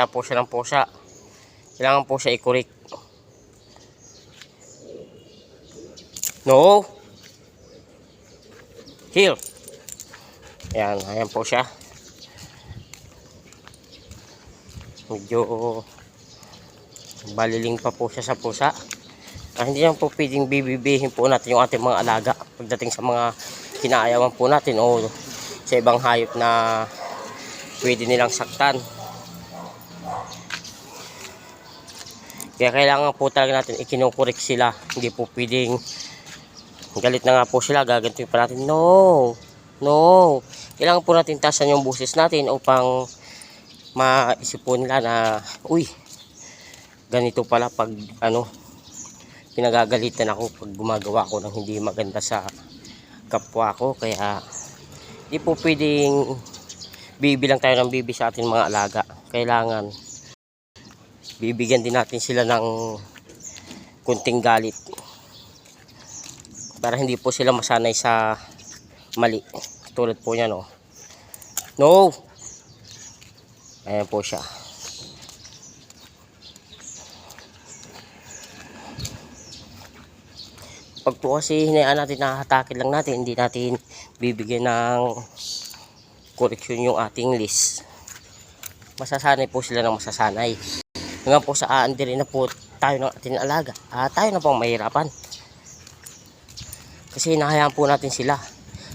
nakakita po siya ng pusa. Kailangan po siya i-correct. No! Heel! Ayan po siya. Medyo baliling pa po siya sa pusa. Hindi yan po pwedeng bibibihin po natin yung ating mga alaga pagdating sa mga kinaayawan po natin o sa ibang hayop na pwede nilang saktan. Kaya kailangan po talaga natin ikinukurek sila. Hindi po pwedeng galit na nga po sila, gagantuin pa natin. No! No! Kailangan po natin tasan yung boses natin upang maisip po nila na uy, ganito pala pag pinagagalitan ako pag gumagawa ko ng hindi maganda sa kapwa ko. Kaya di po pwedeng bibilang tayo ng bibi sa ating mga alaga. Kailangan bibigyan din natin sila ng kunting galit para hindi po sila masanay sa mali. Tulad po niya, no? No! Ayan po siya. Pag po kasi hinayaan natin, nakahatakin lang natin, hindi natin bibigyan ng koreksyon yung ating list, masasanay po sila ng masasanay. Hanggang po sa aandirin na po tayo ng ating alaga, tayo na pong mahirapan. Kasi hinahayaan po natin sila.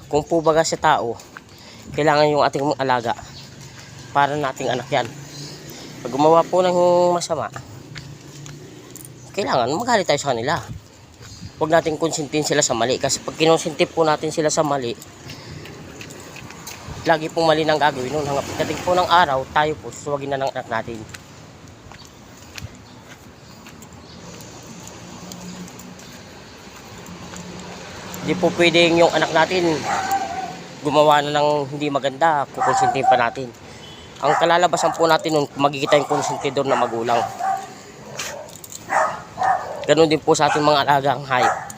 Kung po baga sa tao, kailangan yung ating alaga para nating anak yan. Pag gumawa po ng masama, kailangan magalit tayo sa kanila. Huwag natin konsintin sila sa mali. Kasi pag kinonsintin po natin sila sa mali, lagi pong mali nang gagawin nun. Hanggang pagdating po ng araw, tayo po susuwagin na ng anak natin. Hindi po pwedeng yung anak natin gumawa na ng hindi maganda, kukonsintin pa natin. Ang kalalabasan po natin nun, magkikita yung konsentidor na magulang. Ganun din po sa ating mga alagang hayop.